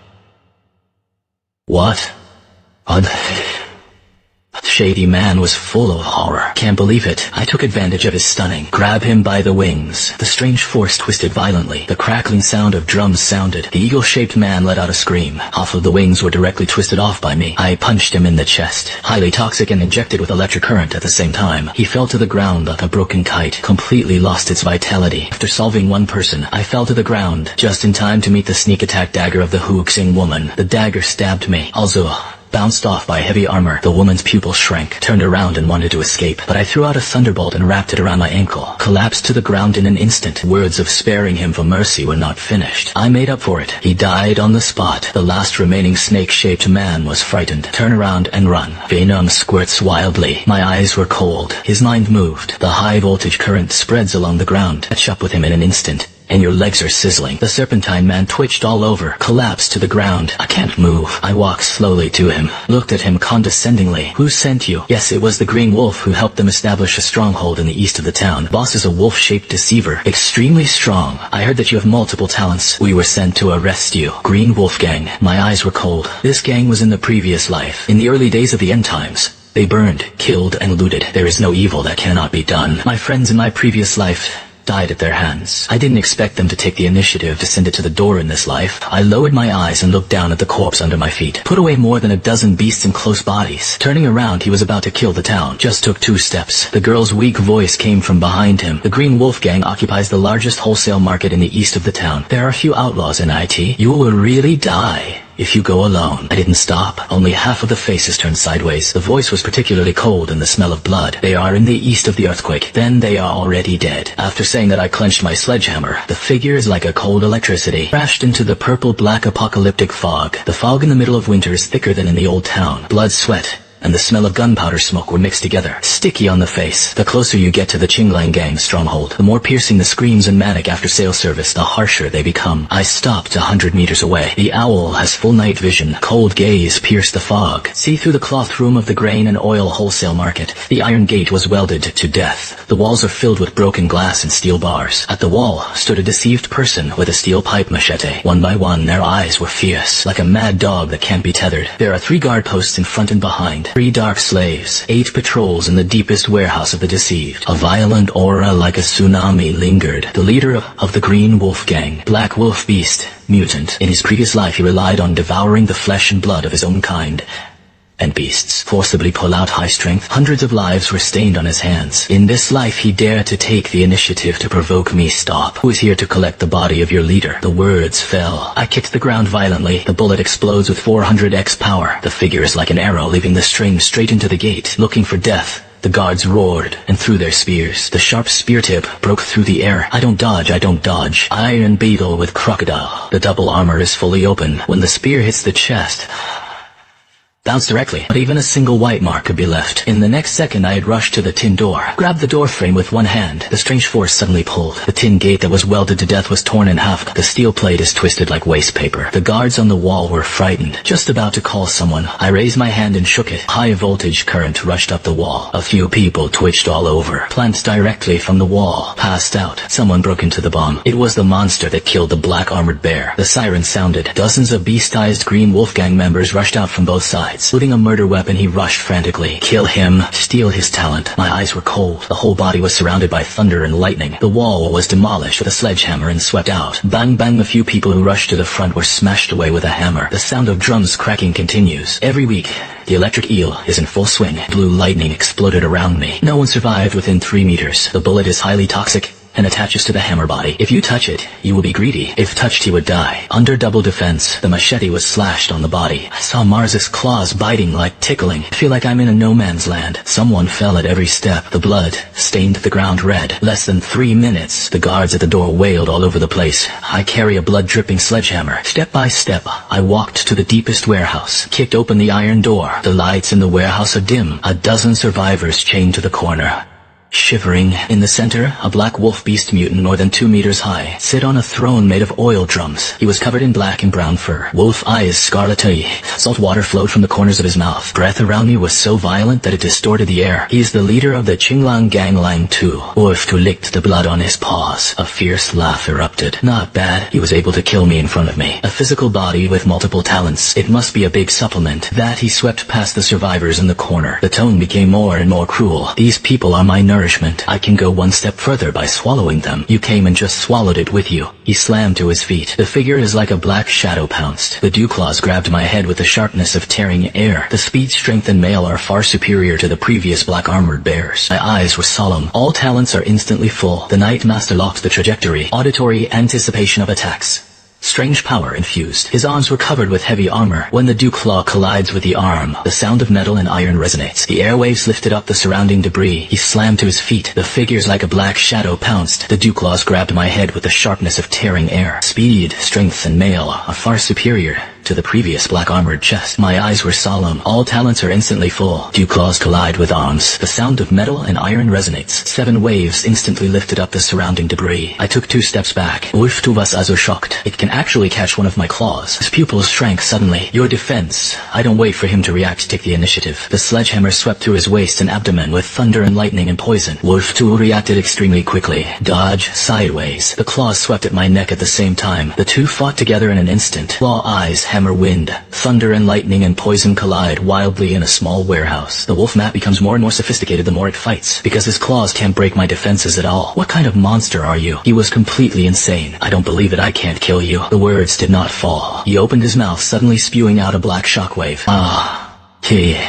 What? Shady man was full of horror. Can't believe it. I took advantage of his stunning. Grab him by the wings. The strange force twisted violently. The crackling sound of drums sounded. The eagle-shaped man let out a scream. Half of the wings were directly twisted off by me. I punched him in the chest. Highly toxic and injected with electric current at the same time. He fell to the ground like a broken kite. Completely lost its vitality. After solving one person, I fell to the ground, just in time to meet the sneak attack dagger of the Huxing woman. The dagger stabbed me. Also bounced off by heavy armor. The woman's pupil shrank, turned around and wanted to escape, but I threw out a thunderbolt and wrapped it around my ankle. Collapsed to the ground in an instant. Words of sparing him for mercy were not finished. I made up for it. He died on the spot. The last remaining snake-shaped man was frightened. Turn around and run. Venom squirts wildly. My eyes were cold. His mind moved. The high-voltage current spreads along the ground. Catch up with him in an instant, and your legs are sizzling. The serpentine man twitched all over, collapsed to the ground. I can't move. I walked slowly to him, looked at him condescendingly. Who sent you? Yes, it was the Green Wolf who helped them establish a stronghold in the east of the town. Boss is a wolf-shaped deceiver, extremely strong. I heard that you have multiple talents. We were sent to arrest you. Green Wolf Gang. My eyes were cold. This gang was in the previous life, in the early days of the end times. They burned, killed, and looted. There is no evil that cannot be done. My friends in my previous life died at their hands. I didn't expect them to take the initiative to send it to the door in this life. I lowered my eyes and looked down at the corpse under my feet. Put away more than a dozen beasts in close bodies. Turning around, he was about to kill the town. Just took 2 steps. The girl's weak voice came from behind him. The Green Wolf Gang occupies the largest wholesale market in the east of the town. There are a few outlaws in IT. You will really die if you go alone. I didn't stop. Only half of the faces turned sideways. The voice was particularly cold and the smell of blood. They are in the east of the earthquake. Then they are already dead. After saying that, I clenched my sledgehammer. The figure is like a cold electricity. Crashed into the purple-black apocalyptic fog. The fog in the middle of winter is thicker than in the old town. Blood, sweat, and the smell of gunpowder smoke were mixed together, sticky on the face. The closer you get to the Qinglang Gang's stronghold, the more piercing the screams and manic after sale service, the harsher they become. I stopped 100 meters away. The owl has full night vision. Cold gaze pierced the fog. See through the cloth room of the grain and oil wholesale market. The iron gate was welded to death. The walls are filled with broken glass and steel bars. At the wall stood a deceived person with a steel pipe machete. One by one, their eyes were fierce, like a mad dog that can't be tethered. There are 3 guard posts in front and behind. 3 dark slaves, 8 patrols in the deepest warehouse of the deceived. A violent aura like a tsunami lingered. The leader of the Green Wolf Gang, Black Wolf Beast, mutant. In his previous life he relied on devouring the flesh and blood of his own kind and beasts, forcibly pull out high strength. Hundreds of lives were stained on his hands. In this life he dared to take the initiative to provoke me. Stop. Who is here to collect the body of your leader? The words fell. I kicked the ground violently. The bullet explodes with 400x power. The figure is like an arrow, leaving the string straight into the gate. Looking for death, the guards roared and threw their spears. The sharp spear tip broke through the air. I don't dodge. Iron beetle with crocodile. The double armor is fully open. When the spear hits the chest, bounced directly, but even a single white mark could be left. In the next second I had rushed to the tin door, grabbed the door frame with one hand. The strange force suddenly pulled. The tin gate that was welded to death was torn in half. The steel plate is twisted like waste paper. The guards on the wall were frightened. Just about to call someone, I raised my hand and shook it. High voltage current rushed up the wall. A few people twitched all over. Plants directly from the wall passed out. Someone broke into the bomb. It was the monster that killed the black armored bear. The siren sounded. Dozens of beastized Green Wolf Gang members rushed out from both sides. Looting a murder weapon, he rushed frantically. Kill him, steal his talent. My eyes were cold. The whole body was surrounded by thunder and lightning. The wall was demolished with a sledgehammer and swept out. Bang bang, the few people who rushed to the front were smashed away with a hammer. The sound of drums cracking continues. Every week, the electric eel is in full swing. Blue lightning exploded around me. No one survived within 3 meters. The bullet is highly toxic and attaches to the hammer body. If you touch it, you will be greedy. If touched, he would die. Under double defense, the machete was slashed on the body. I saw Mars's claws biting like tickling. I feel like I'm in a no man's land. Someone fell at every step. The blood stained the ground red. Less than 3 minutes, the guards at the door wailed all over the place. I carry a blood-dripping sledgehammer. Step by step, I walked to the deepest warehouse, kicked open the iron door. The lights in the warehouse are dim. A dozen survivors chained to the corner. Shivering. In the center, a black wolf beast mutant more than 2 meters high sit on a throne made of oil drums. He was covered in black and brown fur. Wolf eyes scarlety. Salt water flowed from the corners of his mouth. Breath around me was so violent that it distorted the air. He is the leader of the Qinglang Gang Lang 2. Wolf who licked the blood on his paws. A fierce laugh erupted. Not bad. He was able to kill me in front of me. A physical body with multiple talents. It must be a big supplement. That he swept past the survivors in the corner. The tone became more and more cruel. These people are my nourishment. I can go one step further by swallowing them. You came and just swallowed it with you. He slammed to his feet. The figure is like a black shadow pounced. The dew claws grabbed my head with the sharpness of tearing air. The speed, strength, and mail are far superior to the previous black armored bears. My eyes were solemn. All talents are instantly full. The Night Master locked the trajectory. Auditory anticipation of attacks. Strange power infused. His arms were covered with heavy armor. When the dew claw collides with the arm, the sound of metal and iron resonates. The airwaves lifted up the surrounding debris. He slammed to his feet. The figures like a black shadow pounced. The dew claws grabbed my head with the sharpness of tearing air. Speed, strength, and mail are far superior to the previous black armored chest. My eyes were solemn. All talents are instantly full. Dew claws collide with arms. The sound of metal and iron resonates. 7 waves instantly lifted up the surrounding debris. I took 2 steps back. Wolf was also shocked. It can actually catch one of my claws. His pupils shrank suddenly. Your defense. I don't wait for him to react. Take the initiative. The sledgehammer swept through his waist and abdomen with thunder and lightning and poison. Wolf 2 reacted extremely quickly. Dodge, sideways. The claws swept at my neck at the same time. The 2 fought together in an instant. Claw eyes, hammer wind. Thunder and lightning and poison collide wildly in a small warehouse. The wolf map becomes more and more sophisticated the more it fights, because his claws can't break my defenses at all. What kind of monster are you? He was completely insane. I don't believe it. I can't kill you. The words did not fall. He opened his mouth, suddenly spewing out a black shockwave.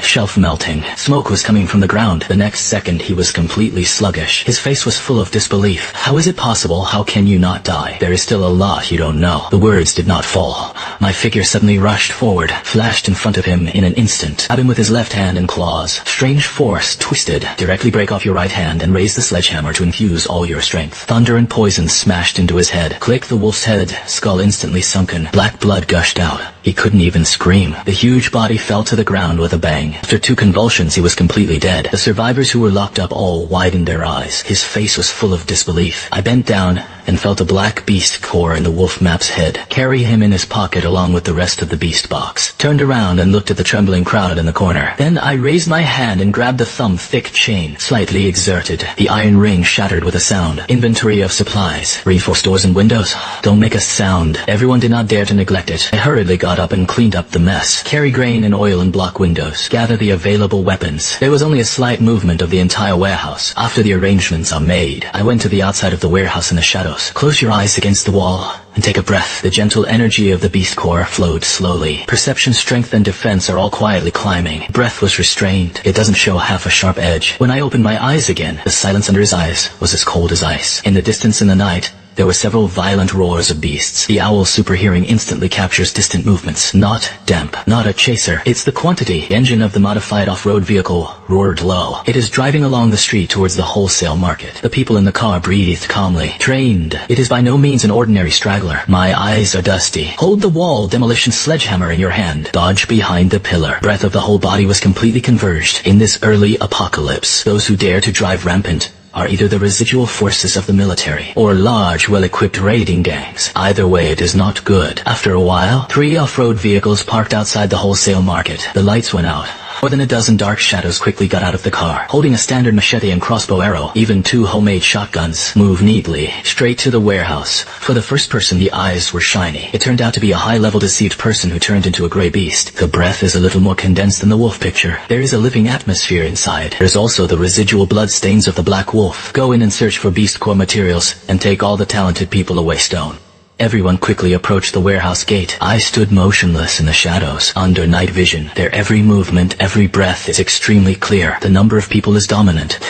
Shelf melting. Smoke was coming from the ground. The next second, he was completely sluggish. His face was full of disbelief. How is it possible? How can you not die? There is still a lot you don't know. The words did not fall. My figure suddenly rushed forward, flashed in front of him in an instant. Stab him with his left hand and claws. Strange force, twisted. Directly break off your right hand and raise the sledgehammer to infuse all your strength. Thunder and poison smashed into his head. Click the wolf's head, skull instantly sunken. Black blood gushed out. He couldn't even scream. The huge body fell to the ground with a bang. After 2 convulsions, he was completely dead. The survivors who were locked up all widened their eyes. His face was full of disbelief. I bent down and felt a black beast core in the wolf map's head. Carry him in his pocket along with the rest of the beast box. Turned around and looked at the trembling crowd in the corner. Then I raised my hand and grabbed the thumb-thick chain, slightly exerted. The iron ring shattered with a sound. Inventory of supplies. Reinforced doors and windows. Don't make a sound. Everyone did not dare to neglect it. I hurriedly got got up and cleaned up the mess. Carry grain and oil and block windows. Gather the available weapons. There was only a slight movement of the entire warehouse. After the arrangements are made, I went to the outside of the warehouse in the shadows. Close your eyes against the wall and take a breath. The gentle energy of the beast core flowed slowly. Perception, strength, and defense are all quietly climbing. Breath was restrained. It doesn't show half a sharp edge. When I opened my eyes again, the silence under his eyes was as cold as ice. In the distance in the night, there were several violent roars of beasts. The owl's super hearing instantly captures distant movements. Not damp, not a chaser. It's the quantity. The engine of the modified off-road vehicle roared low. It is driving along the street towards the wholesale market. The people in the car breathed calmly. Trained. It is by no means an ordinary straggler. My eyes are dusty. Hold the wall demolition sledgehammer in your hand. Dodge behind the pillar. Breath of the whole body was completely converged. In this early apocalypse, those who dare to drive rampant are either the residual forces of the military or large, well-equipped raiding gangs. Either way, it is not good. After a while, 3 off-road vehicles parked outside the wholesale market. The lights went out. More than a dozen dark shadows quickly got out of the car, holding a standard machete and crossbow arrow. Even 2 homemade shotguns moved neatly straight to the warehouse. For the first person, the eyes were shiny. It turned out to be a high-level deceived person who turned into a gray beast. The breath is a little more condensed than the wolf picture. There is a living atmosphere inside. There's also the residual blood stains of the black wolf. Go in and search for beast core materials and take all the talented people away stone. Everyone quickly approached the warehouse gate. I stood motionless in the shadows, under night vision. Their every movement, every breath is extremely clear. The number of people is dominant.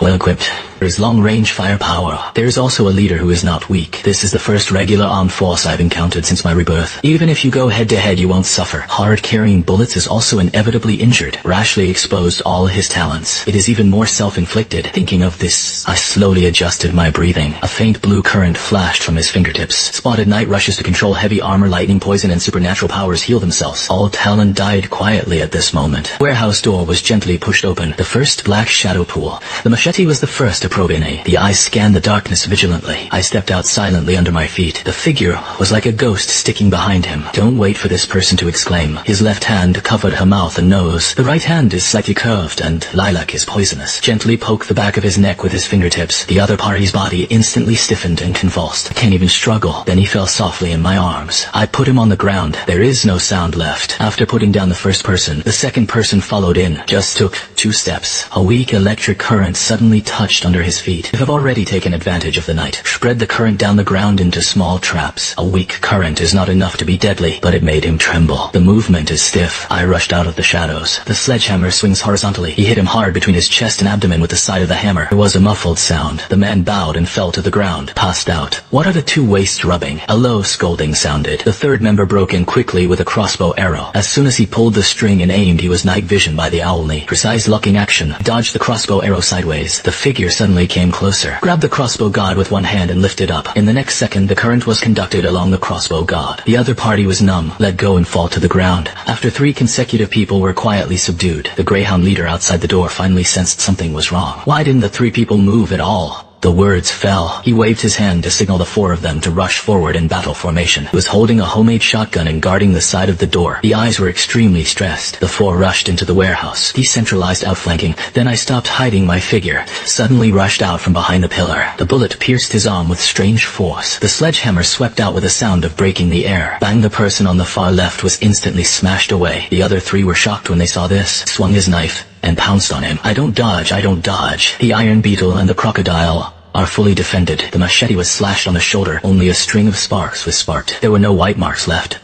Well-equipped. There is long-range firepower. There is also a leader who is not weak. This is the first regular armed force I've encountered since my rebirth. Even if you go head-to-head, you won't suffer. Hard-carrying bullets is also inevitably injured. Rashly exposed all his talents. It is even more self-inflicted. Thinking of this, I slowly adjusted my breathing. A faint blue current flashed from his fingertips. Spotted night rushes to control heavy armor, lightning, poison, and supernatural powers heal themselves. All talent died quietly at this moment. Warehouse door was gently pushed open. The first black shadow pool. The machete was the first to probe in. The eyes scanned the darkness vigilantly. I stepped out silently under my feet. The figure was like a ghost sticking behind him. Don't wait for this person to exclaim. His left hand covered her mouth and nose. The right hand is slightly curved, and lilac is poisonous. Gently poke the back of his neck with his fingertips. The other party's body instantly stiffened and convulsed. Can't even struggle. Then he fell softly in my arms. I put him on the ground. There is no sound left. After putting down the first person, the second person followed in. Just took 2 steps. A weak electric current suddenly touched under his feet. If I've already taken advantage of the night, spread the current down the ground into small traps. A weak current is not enough to be deadly, but it made him tremble. The movement is stiff. I rushed out of the shadows. The sledgehammer swings horizontally. He hit him hard between his chest and abdomen with the side of the hammer. There was a muffled sound. The man bowed and fell to the ground, passed out. What are the 2 waists rubbing? A low scolding sounded. The third member broke in quickly with a crossbow arrow. As soon as he pulled the string and aimed, he was night visioned by the owlney. Precise locking action. Dodged the crossbow arrow sideways. The figure suddenly came closer. Grabbed the crossbow god with one hand and lifted up. In the next second, the current was conducted along the crossbow god. The other party was numb, let go and fall to the ground. After 3 consecutive people were quietly subdued, the greyhound leader outside the door finally sensed something was wrong. Why didn't the 3 people move at all? The words fell. He waved his hand to signal the 4 of them to rush forward in battle formation. He was holding a homemade shotgun and guarding the side of the door. The eyes were extremely stressed. The 4 rushed into the warehouse. Decentralized outflanking. Then I stopped hiding my figure. Suddenly rushed out from behind the pillar. The bullet pierced his arm with strange force. The sledgehammer swept out with a sound of breaking the air. Bang! The person on the far left was instantly smashed away. The other 3 were shocked when they saw this. Swung his knife and pounced on him. I don't dodge. The iron beetle and the crocodile are fully defended. The machete was slashed on the shoulder. Only a string of sparks was sparked. There were no white marks left.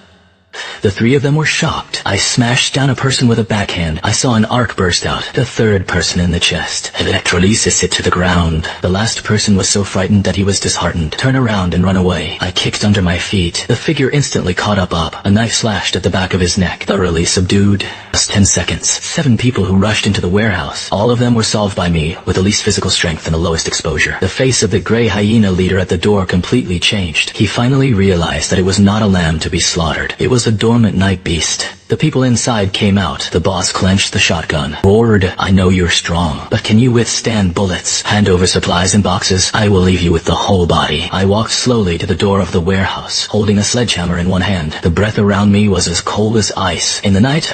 The 3 of them were shocked. I smashed down a person with a backhand. I saw an arc burst out. The third person in the chest. Electrolysis it to the ground. The last person was so frightened that he was disheartened. Turn around and run away. I kicked under my feet. The figure instantly caught up. A knife slashed at the back of his neck. Thoroughly subdued. Just 10 seconds. 7 people who rushed into the warehouse. All of them were solved by me, with the least physical strength and the lowest exposure. The face of the gray hyena leader at the door completely changed. He finally realized that it was not a lamb to be slaughtered. It was a dormant night beast. The people inside came out. The boss clenched the shotgun. Roared, I know you're strong, but can you withstand bullets? Hand over supplies and boxes. I will leave you with the whole body. I walked slowly to the door of the warehouse, holding a sledgehammer in one hand. The breath around me was as cold as ice. In the night,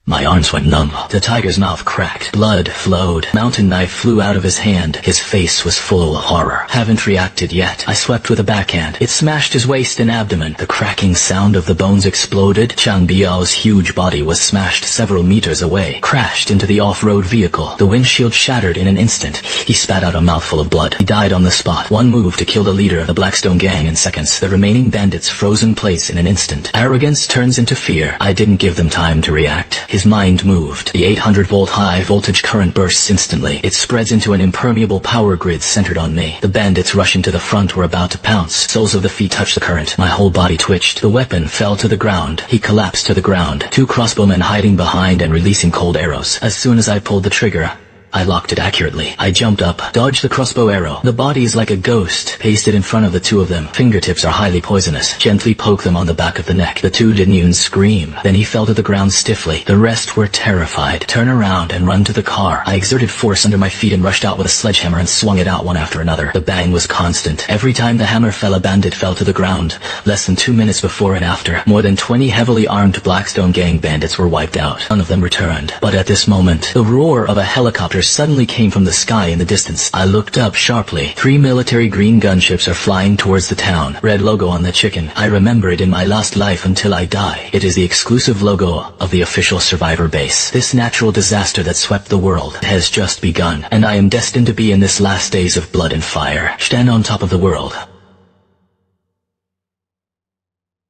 My arms went numb. The tiger's mouth cracked. Blood flowed. Mountain knife flew out of his hand. His face was full of horror. Haven't reacted yet. I swept with a backhand. It smashed his waist and abdomen. The cracking sound of the bones exploded. Chang Biao's huge body was smashed several meters away. Crashed into the off-road vehicle. The windshield shattered in an instant. He spat out a mouthful of blood. He died on the spot. One move to kill the leader of the Blackstone gang in seconds. The remaining bandits froze in place in an instant. Arrogance turns into fear. I didn't give them time to react. His mind moved. The 800-volt high-voltage current bursts instantly. It spreads into an impermeable power grid centered on me. The bandits rushing to the front were about to pounce. Soles of the feet touched the current. My whole body twitched. The weapon fell to the ground. He collapsed to the ground. Two crossbowmen hiding behind and releasing cold arrows. As soon as I pulled the trigger, I locked it accurately. I jumped up, dodged the crossbow arrow. The body is like a ghost, pasted in front of the two of them. Fingertips are highly poisonous. Gently poke them on the back of the neck. The two didn't even scream. Then he fell to the ground stiffly. The rest were terrified. Turn around and run to the car. I exerted force under my feet and rushed out with a sledgehammer and swung it out one after another. The bang was constant. Every time the hammer fell, a bandit fell to the ground. Less than 2 minutes before and after, more than 20 heavily armed Blackstone gang bandits were wiped out. None of them returned. But at this moment, the roar of a helicopter suddenly came from the sky in the distance. I looked up sharply. 3 military green gunships are flying towards the town. Red logo on the chicken. I remember it in my last life until I die. It is the exclusive logo of the official survivor base. This natural disaster that swept the world has just begun, and I am destined to be in this last days of blood and fire. Stand on top of the world.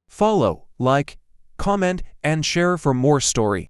Follow, like, comment, and share for more story.